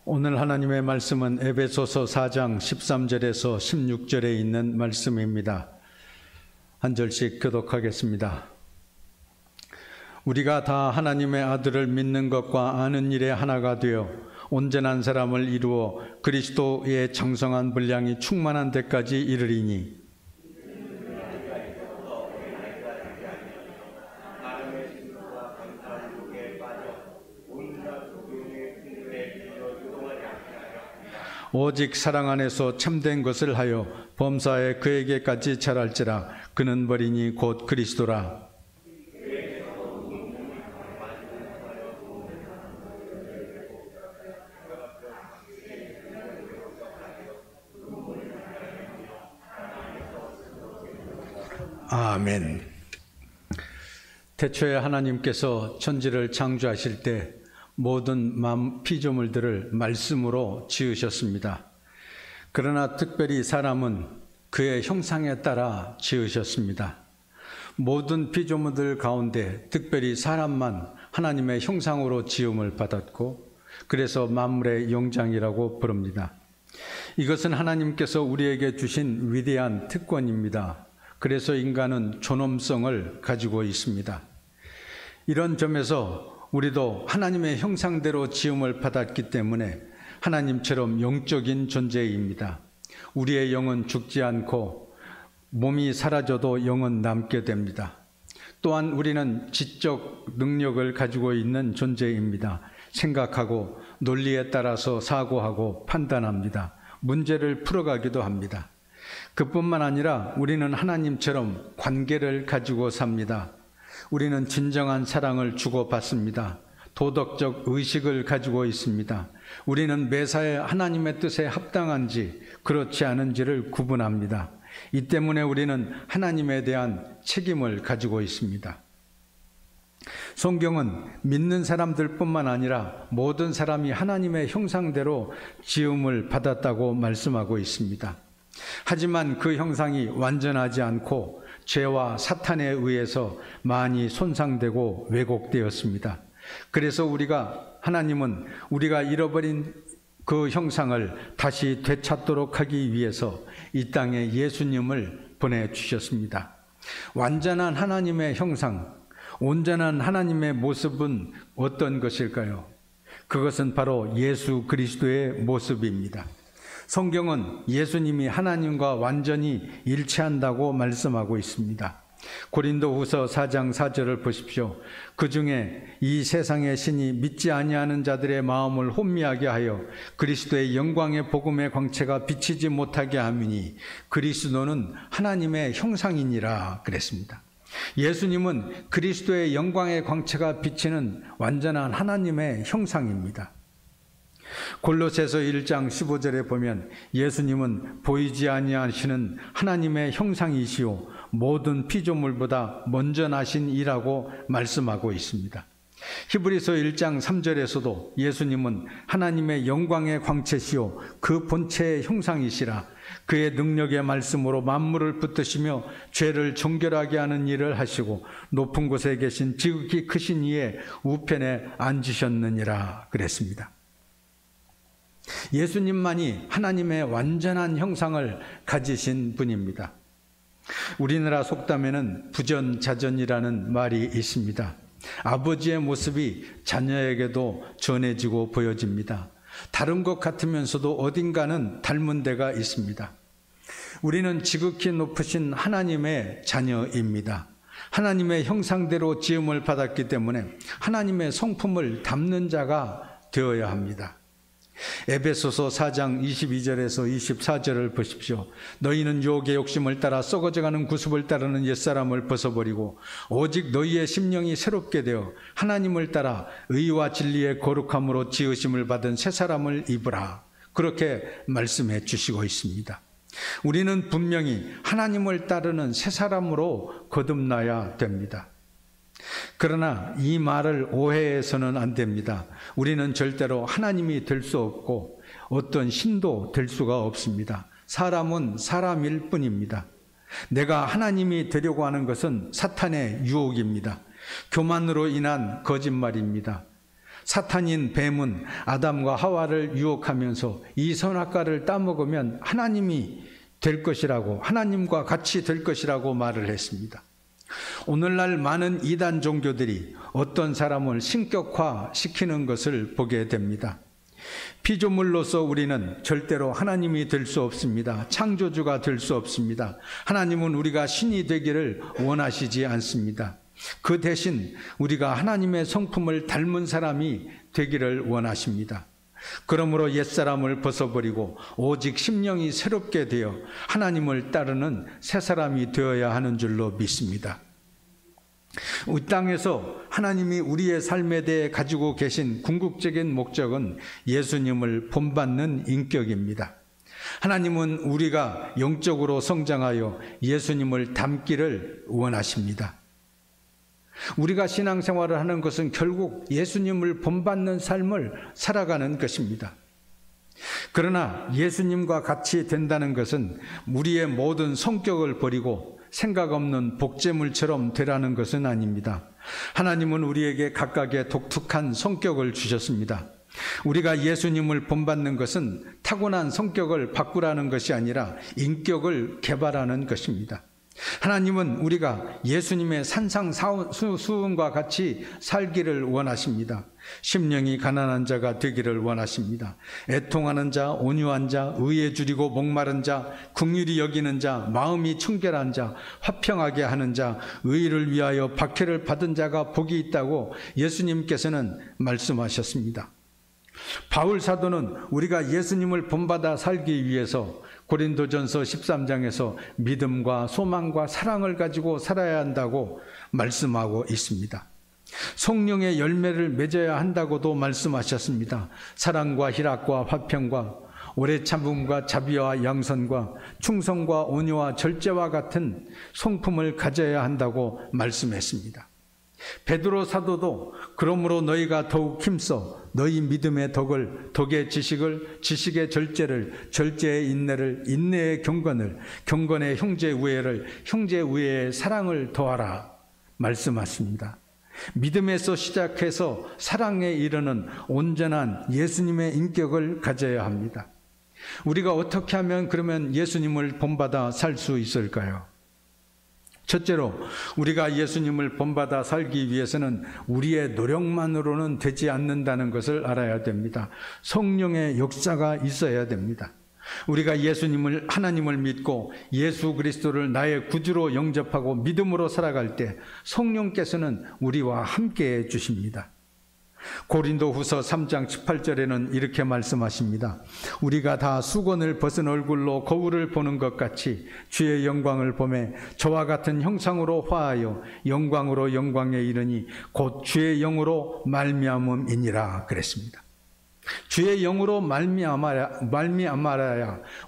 오늘 하나님의 말씀은 에베소서 4장 13절에서 16절에 있는 말씀입니다. 한 절씩 교독하겠습니다. 우리가 다 하나님의 아들을 믿는 것과 아는 일에 하나가 되어 온전한 사람을 이루어 그리스도의 장성한 분량이 충만한 데까지 이르리니 오직 사랑 안에서 참된 것을 하여 범사에 그에게까지 자랄지라. 그는 머리니 곧 그리스도라. 아멘. 태초에 하나님께서 천지를 창조하실 때 모든 피조물들을 말씀으로 지으셨습니다. 그러나 특별히 사람은 그의 형상에 따라 지으셨습니다. 모든 피조물들 가운데 특별히 사람만 하나님의 형상으로 지음을 받았고, 그래서 만물의 영장이라고 부릅니다. 이것은 하나님께서 우리에게 주신 위대한 특권입니다. 그래서 인간은 존엄성을 가지고 있습니다. 이런 점에서 우리도 하나님의 형상대로 지음을 받았기 때문에 하나님처럼 영적인 존재입니다. 우리의 영은 죽지 않고 몸이 사라져도 영은 남게 됩니다. 또한 우리는 지적 능력을 가지고 있는 존재입니다. 생각하고 논리에 따라서 사고하고 판단합니다. 문제를 풀어가기도 합니다. 그뿐만 아니라 우리는 하나님처럼 관계를 가지고 삽니다. 우리는 진정한 사랑을 주고받습니다. 도덕적 의식을 가지고 있습니다. 우리는 매사에 하나님의 뜻에 합당한지 그렇지 않은지를 구분합니다. 이 때문에 우리는 하나님에 대한 책임을 가지고 있습니다. 성경은 믿는 사람들뿐만 아니라 모든 사람이 하나님의 형상대로 지음을 받았다고 말씀하고 있습니다. 하지만 그 형상이 완전하지 않고 죄와 사탄에 의해서 많이 손상되고 왜곡되었습니다. 그래서 하나님은 우리가 잃어버린 그 형상을 다시 되찾도록 하기 위해서 이 땅에 예수님을 보내주셨습니다. 완전한 하나님의 형상, 온전한 하나님의 모습은 어떤 것일까요? 그것은 바로 예수 그리스도의 모습입니다. 성경은 예수님이 하나님과 완전히 일치한다고 말씀하고 있습니다. 고린도후서 4장 4절을 보십시오. 그 중에 이 세상의 신이 믿지 아니하는 자들의 마음을 혼미하게 하여 그리스도의 영광의 복음의 광채가 비치지 못하게 하미니 그리스도는 하나님의 형상이니라 그랬습니다. 예수님은 그리스도의 영광의 광채가 비치는 완전한 하나님의 형상입니다. 골로새서 1장 15절에 보면 예수님은 보이지 아니하시는 하나님의 형상이시오 모든 피조물보다 먼저 나신 이라고 말씀하고 있습니다. 히브리서 1장 3절에서도 예수님은 하나님의 영광의 광채시오 그 본체의 형상이시라. 그의 능력의 말씀으로 만물을 붙드시며 죄를 정결하게 하는 일을 하시고 높은 곳에 계신 지극히 크신 이의 우편에 앉으셨느니라 그랬습니다. 예수님만이 하나님의 완전한 형상을 가지신 분입니다. 우리나라 속담에는 부전자전이라는 말이 있습니다. 아버지의 모습이 자녀에게도 전해지고 보여집니다. 다른 것 같으면서도 어딘가는 닮은 데가 있습니다. 우리는 지극히 높으신 하나님의 자녀입니다. 하나님의 형상대로 지음을 받았기 때문에 하나님의 성품을 담는 자가 되어야 합니다. 에베소서 4장 22절에서 24절을 보십시오. 너희는 유혹의 욕심을 따라 썩어져가는 구습을 따르는 옛사람을 벗어버리고 오직 너희의 심령이 새롭게 되어 하나님을 따라 의와 진리의 거룩함으로 지으심을 받은 새사람을 입으라. 그렇게 말씀해 주시고 있습니다. 우리는 분명히 하나님을 따르는 새사람으로 거듭나야 됩니다. 그러나 이 말을 오해해서는 안 됩니다. 우리는 절대로 하나님이 될 수 없고 어떤 신도 될 수가 없습니다. 사람은 사람일 뿐입니다. 내가 하나님이 되려고 하는 것은 사탄의 유혹입니다. 교만으로 인한 거짓말입니다. 사탄인 뱀은 아담과 하와를 유혹하면서 이 선악과를 따먹으면 하나님이 될 것이라고, 하나님과 같이 될 것이라고 말을 했습니다. 오늘날 많은 이단 종교들이 어떤 사람을 신격화시키는 것을 보게 됩니다. 피조물로서 우리는 절대로 하나님이 될 수 없습니다. 창조주가 될 수 없습니다. 하나님은 우리가 신이 되기를 원하시지 않습니다. 그 대신 우리가 하나님의 성품을 닮은 사람이 되기를 원하십니다. 그러므로 옛사람을 벗어버리고 오직 심령이 새롭게 되어 하나님을 따르는 새 사람이 되어야 하는 줄로 믿습니다. 이 땅에서 하나님이 우리의 삶에 대해 가지고 계신 궁극적인 목적은 예수님을 본받는 인격입니다. 하나님은 우리가 영적으로 성장하여 예수님을 닮기를 원하십니다. 우리가 신앙생활을 하는 것은 결국 예수님을 본받는 삶을 살아가는 것입니다. 그러나 예수님과 같이 된다는 것은 우리의 모든 성격을 버리고 생각 없는 복제물처럼 되라는 것은 아닙니다. 하나님은 우리에게 각각의 독특한 성격을 주셨습니다. 우리가 예수님을 본받는 것은 타고난 성격을 바꾸라는 것이 아니라 인격을 개발하는 것입니다. 하나님은 우리가 예수님의 산상수훈과 같이 살기를 원하십니다. 심령이 가난한 자가 되기를 원하십니다. 애통하는 자, 온유한 자, 의에 줄이고 목마른 자, 긍휼히 여기는 자, 마음이 청결한 자, 화평하게 하는 자, 의를 위하여 박해를 받은 자가 복이 있다고 예수님께서는 말씀하셨습니다. 바울 사도는 우리가 예수님을 본받아 살기 위해서 고린도전서 13장에서 믿음과 소망과 사랑을 가지고 살아야 한다고 말씀하고 있습니다. 성령의 열매를 맺어야 한다고도 말씀하셨습니다. 사랑과 희락과 화평과 오래 참음과 자비와 양선과 충성과 온유와 절제와 같은 성품을 가져야 한다고 말씀했습니다. 베드로 사도도 그러므로 너희가 더욱 힘써 너희 믿음의 덕을, 덕의 지식을, 지식의 절제를, 절제의 인내를, 인내의 경건을, 경건의 형제 우애를, 형제 우애의 사랑을 더하라 말씀하십니다. 믿음에서 시작해서 사랑에 이르는 온전한 예수님의 인격을 가져야 합니다. 우리가 어떻게 하면 그러면 예수님을 본받아 살 수 있을까요? 첫째로 우리가 예수님을 본받아 살기 위해서는 우리의 노력만으로는 되지 않는다는 것을 알아야 됩니다. 성령의 역사가 있어야 됩니다. 우리가 예수님을, 하나님을 믿고 예수 그리스도를 나의 구주로 영접하고 믿음으로 살아갈 때 성령께서는 우리와 함께해 주십니다. 고린도후서 3장 18절에는 이렇게 말씀하십니다. 우리가 다 수건을 벗은 얼굴로 거울을 보는 것 같이 주의 영광을 보매 저와 같은 형상으로 화하여 영광으로 영광에 이르니 곧 주의 영으로 말미암음이니라 그랬습니다. 주의 영으로 말미암아야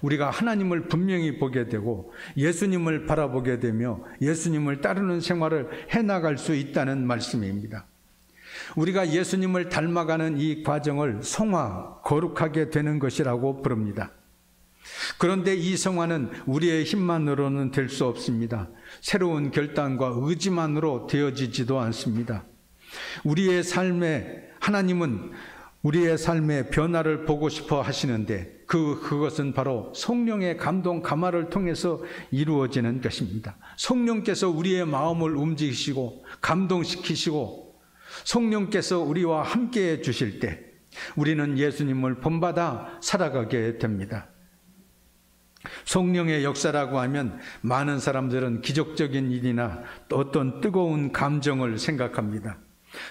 우리가 하나님을 분명히 보게 되고 예수님을 바라보게 되며 예수님을 따르는 생활을 해나갈 수 있다는 말씀입니다. 우리가 예수님을 닮아가는 이 과정을 성화, 거룩하게 되는 것이라고 부릅니다. 그런데 이 성화는 우리의 힘만으로는 될 수 없습니다. 새로운 결단과 의지만으로 되어지지도 않습니다. 하나님은 우리의 삶의 변화를 보고 싶어 하시는데 그것은 바로 성령의 감동, 감화를 통해서 이루어지는 것입니다. 성령께서 우리의 마음을 움직이시고 감동시키시고 성령께서 우리와 함께해 주실 때 우리는 예수님을 본받아 살아가게 됩니다. 성령의 역사라고 하면 많은 사람들은 기적적인 일이나 어떤 뜨거운 감정을 생각합니다.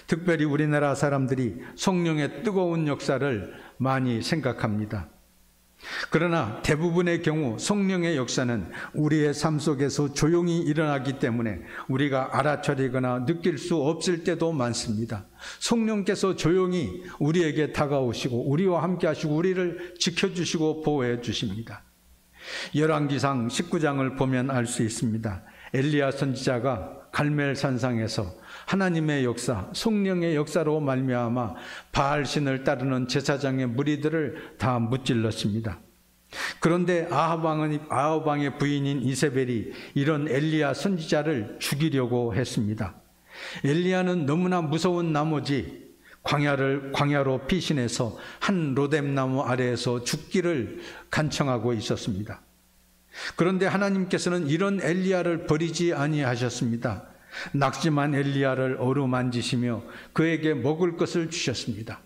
특별히 우리나라 사람들이 성령의 뜨거운 역사를 많이 생각합니다. 그러나 대부분의 경우 성령의 역사는 우리의 삶 속에서 조용히 일어나기 때문에 우리가 알아차리거나 느낄 수 없을 때도 많습니다. 성령께서 조용히 우리에게 다가오시고 우리와 함께 하시고 우리를 지켜주시고 보호해 주십니다. 열왕기상 19장을 보면 알 수 있습니다. 엘리야 선지자가 갈멜산상에서 하나님의 역사, 성령의 역사로 말미암아 바알신을 따르는 제사장의 무리들을 다 무찔렀습니다. 그런데 아합 왕의 부인인 이세벨이 이런 엘리야 선지자를 죽이려고 했습니다. 엘리야는 너무나 무서운 나머지 광야로 피신해서 한 로뎀나무 아래에서 죽기를 간청하고 있었습니다. 그런데 하나님께서는 이런 엘리야를 버리지 아니하셨습니다. 낙심한 엘리야를 어루만지시며 그에게 먹을 것을 주셨습니다.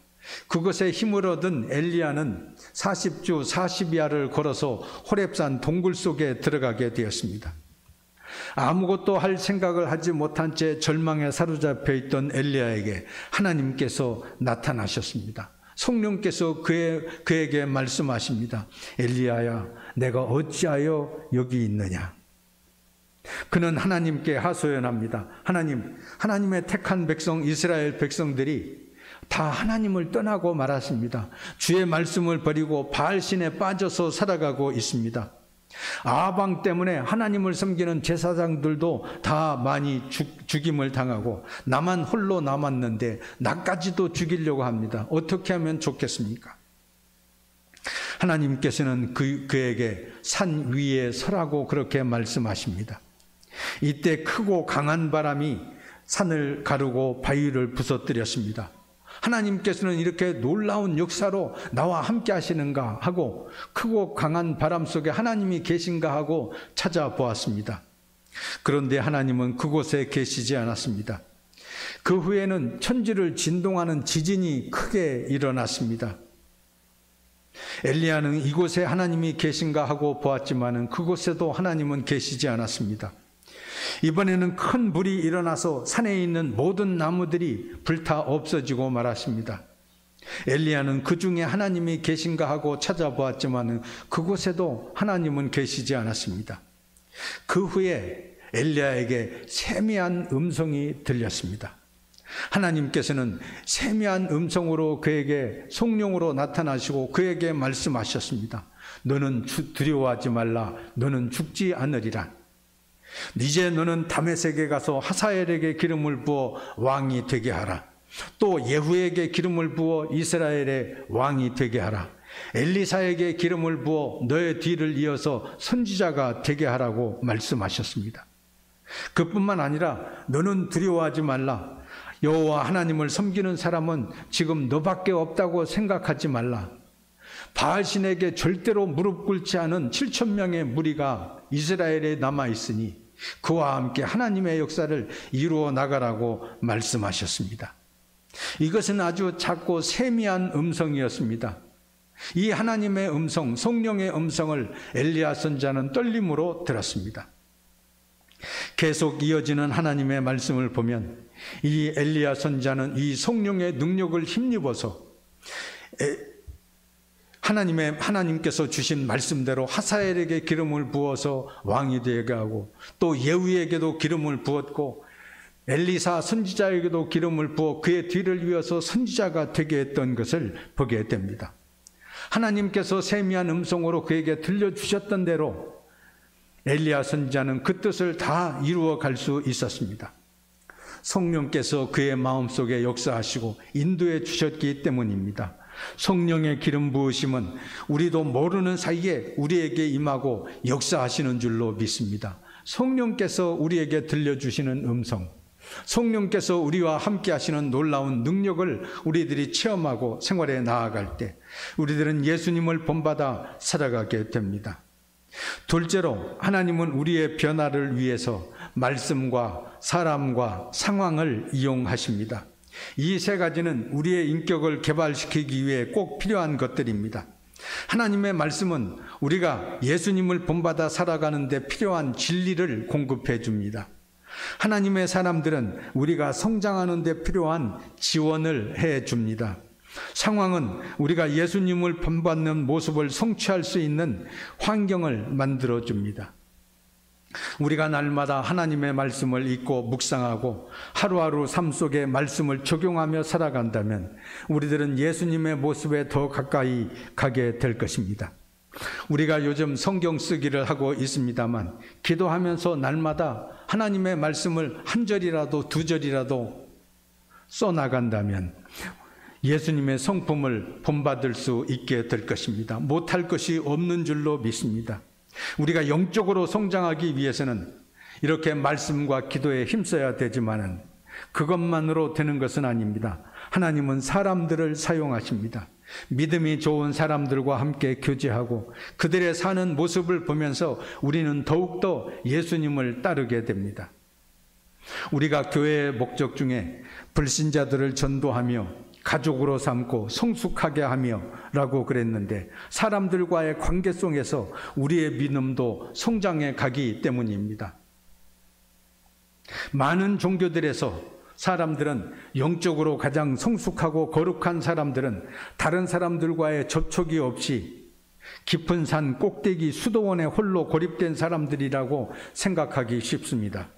그것에 힘을 얻은 엘리야는 40주 40야를 걸어서 호렙산 동굴 속에 들어가게 되었습니다. 아무것도 할 생각을 하지 못한 채 절망에 사로잡혀 있던 엘리야에게 하나님께서 나타나셨습니다. 성령께서 그에게 말씀하십니다. 엘리야야, 내가 어찌하여 여기 있느냐? 그는 하나님께 하소연합니다. 하나님의 택한 백성 이스라엘 백성들이 다 하나님을 떠나고 말았습니다. 주의 말씀을 버리고 바알신에 빠져서 살아가고 있습니다. 아방 때문에 하나님을 섬기는 제사장들도 다 많이 죽임을 당하고 나만 홀로 남았는데 나까지도 죽이려고 합니다. 어떻게 하면 좋겠습니까? 하나님께서는 그에게 산 위에 서라고 그렇게 말씀하십니다. 이때 크고 강한 바람이 산을 가르고 바위를 부서뜨렸습니다. 하나님께서는 이렇게 놀라운 역사로 나와 함께 하시는가 하고 크고 강한 바람 속에 하나님이 계신가 하고 찾아보았습니다. 그런데 하나님은 그곳에 계시지 않았습니다. 그 후에는 천지를 진동하는 지진이 크게 일어났습니다. 엘리야는 이곳에 하나님이 계신가 하고 보았지만은 그곳에도 하나님은 계시지 않았습니다. 이번에는 큰 불이 일어나서 산에 있는 모든 나무들이 불타 없어지고 말았습니다. 엘리야는 그 중에 하나님이 계신가 하고 찾아보았지만 그곳에도 하나님은 계시지 않았습니다. 그 후에 엘리야에게 세미한 음성이 들렸습니다. 하나님께서는 세미한 음성으로 그에게 성령으로 나타나시고 그에게 말씀하셨습니다. 너는 두려워하지 말라. 너는 죽지 않으리라. 이제 너는 다메섹에 가서 하사엘에게 기름을 부어 왕이 되게 하라. 또 예후에게 기름을 부어 이스라엘의 왕이 되게 하라. 엘리사에게 기름을 부어 너의 뒤를 이어서 선지자가 되게 하라고 말씀하셨습니다. 그뿐만 아니라 너는 두려워하지 말라. 여호와 하나님을 섬기는 사람은 지금 너밖에 없다고 생각하지 말라. 바알신에게 절대로 무릎 꿇지 않은 7,000명의 무리가 이스라엘에 남아있으니 그와 함께 하나님의 역사를 이루어 나가라고 말씀하셨습니다. 이것은 아주 작고 세미한 음성이었습니다. 이 하나님의 음성, 성령의 음성을 엘리야 선지자는 떨림으로 들었습니다. 계속 이어지는 하나님의 말씀을 보면 이 엘리야 선지자는 이 성령의 능력을 힘입어서 하나님께서 주신 말씀대로 하사엘에게 기름을 부어서 왕이 되게 하고 또 예후에게도 기름을 부었고 엘리사 선지자에게도 기름을 부어 그의 뒤를 이어서 선지자가 되게 했던 것을 보게 됩니다. 하나님께서 세미한 음성으로 그에게 들려주셨던 대로 엘리야 선지자는 그 뜻을 다 이루어 갈 수 있었습니다. 성령께서 그의 마음속에 역사하시고 인도해 주셨기 때문입니다. 성령의 기름 부으심은 우리도 모르는 사이에 우리에게 임하고 역사하시는 줄로 믿습니다. 성령께서 우리에게 들려주시는 음성, 성령께서 우리와 함께 하시는 놀라운 능력을 우리들이 체험하고 생활에 나아갈 때 우리들은 예수님을 본받아 살아가게 됩니다. 둘째로 하나님은 우리의 변화를 위해서 말씀과 사람과 상황을 이용하십니다. 이 세 가지는 우리의 인격을 개발시키기 위해 꼭 필요한 것들입니다. 하나님의 말씀은 우리가 예수님을 본받아 살아가는 데 필요한 진리를 공급해 줍니다. 하나님의 사람들은 우리가 성장하는 데 필요한 지원을 해 줍니다. 상황은 우리가 예수님을 본받는 모습을 성취할 수 있는 환경을 만들어 줍니다. 우리가 날마다 하나님의 말씀을 읽고 묵상하고 하루하루 삶 속에 말씀을 적용하며 살아간다면 우리들은 예수님의 모습에 더 가까이 가게 될 것입니다. 우리가 요즘 성경 쓰기를 하고 있습니다만 기도하면서 날마다 하나님의 말씀을 한 절이라도 두 절이라도 써나간다면 예수님의 성품을 본받을 수 있게 될 것입니다. 못할 것이 없는 줄로 믿습니다. 우리가 영적으로 성장하기 위해서는 이렇게 말씀과 기도에 힘써야 되지만은 그것만으로 되는 것은 아닙니다. 하나님은 사람들을 사용하십니다. 믿음이 좋은 사람들과 함께 교제하고 그들의 사는 모습을 보면서 우리는 더욱더 예수님을 따르게 됩니다. 우리가 교회의 목적 중에 불신자들을 전도하며 가족으로 삼고 성숙하게 하며 라고 그랬는데, 사람들과의 관계 속에서 우리의 믿음도 성장해 가기 때문입니다. 많은 종교들에서 사람들은 영적으로 가장 성숙하고 거룩한 사람들은 다른 사람들과의 접촉이 없이 깊은 산 꼭대기 수도원에 홀로 고립된 사람들이라고 생각하기 쉽습니다.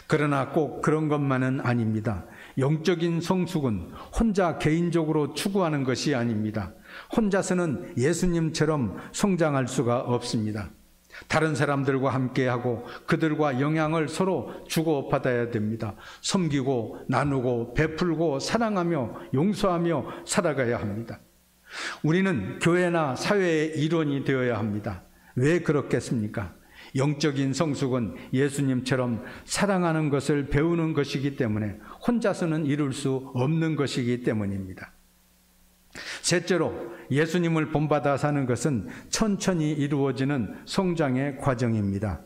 그러나 꼭 그런 것만은 아닙니다. 영적인 성숙은 혼자 개인적으로 추구하는 것이 아닙니다. 혼자서는 예수님처럼 성장할 수가 없습니다. 다른 사람들과 함께하고 그들과 영향을 서로 주고받아야 됩니다. 섬기고 나누고 베풀고 사랑하며 용서하며 살아가야 합니다. 우리는 교회나 사회의 일원이 되어야 합니다. 왜 그렇겠습니까? 영적인 성숙은 예수님처럼 사랑하는 것을 배우는 것이기 때문에 혼자서는 이룰 수 없는 것이기 때문입니다. 셋째로, 예수님을 본받아 사는 것은 천천히 이루어지는 성장의 과정입니다.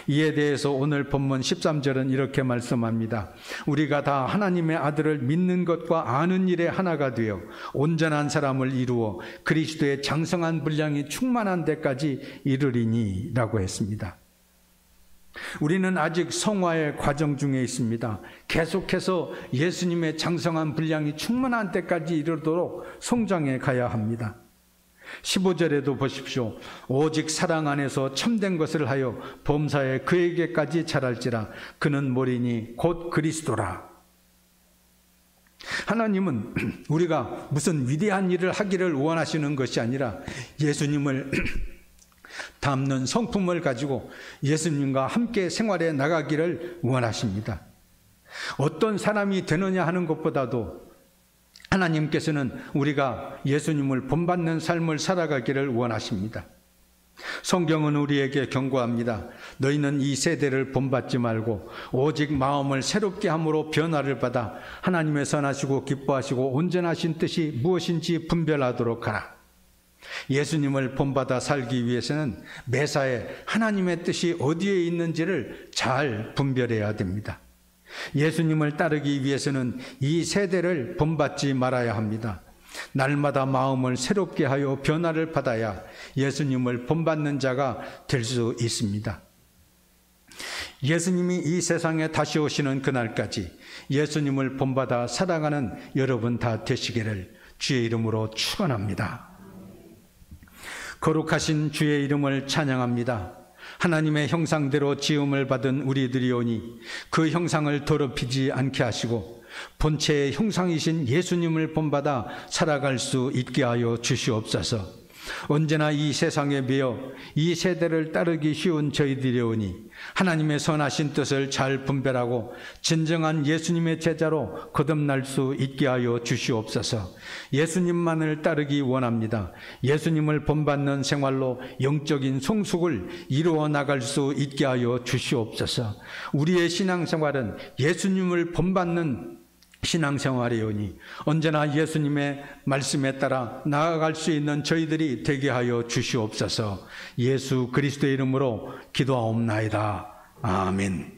이에 대해서 오늘 본문 13절은 이렇게 말씀합니다. 우리가 다 하나님의 아들을 믿는 것과 아는 일에 하나가 되어 온전한 사람을 이루어 그리스도의 장성한 분량이 충만한 데까지 이르리니 라고 했습니다. 우리는 아직 성화의 과정 중에 있습니다. 계속해서 예수님의 장성한 분량이 충만한 때까지 이르도록 성장해 가야 합니다. 15절에도 보십시오. 오직 사랑 안에서 참된 것을 하여 범사에 그에게까지 자랄지라. 그는 뭐리니 곧 그리스도라. 하나님은 우리가 무슨 위대한 일을 하기를 원하시는 것이 아니라 예수님을 담는 성품을 가지고 예수님과 함께 생활해 나가기를 원하십니다. 어떤 사람이 되느냐 하는 것보다도 하나님께서는 우리가 예수님을 본받는 삶을 살아가기를 원하십니다. 성경은 우리에게 경고합니다. 너희는 이 세대를 본받지 말고 오직 마음을 새롭게 함으로 변화를 받아 하나님의 선하시고 기뻐하시고 온전하신 뜻이 무엇인지 분별하도록 하라. 예수님을 본받아 살기 위해서는 매사에 하나님의 뜻이 어디에 있는지를 잘 분별해야 됩니다. 예수님을 따르기 위해서는 이 세대를 본받지 말아야 합니다. 날마다 마음을 새롭게 하여 변화를 받아야 예수님을 본받는 자가 될 수 있습니다. 예수님이 이 세상에 다시 오시는 그날까지 예수님을 본받아 살아가는 여러분 다 되시기를 주의 이름으로 축원합니다. 거룩하신 주의 이름을 찬양합니다. 하나님의 형상대로 지음을 받은 우리들이오니 그 형상을 더럽히지 않게 하시고 본체의 형상이신 예수님을 본받아 살아갈 수 있게 하여 주시옵소서. 언제나 이 세상에 매여 이 세대를 따르기 쉬운 저희들이오니 하나님의 선하신 뜻을 잘 분별하고 진정한 예수님의 제자로 거듭날 수 있게 하여 주시옵소서. 예수님만을 따르기 원합니다. 예수님을 본받는 생활로 영적인 성숙을 이루어 나갈 수 있게 하여 주시옵소서. 우리의 신앙생활은 예수님을 본받는 신앙생활이오니 언제나 예수님의 말씀에 따라 나아갈 수 있는 저희들이 되게 하여 주시옵소서. 예수 그리스도의 이름으로 기도하옵나이다. 아멘.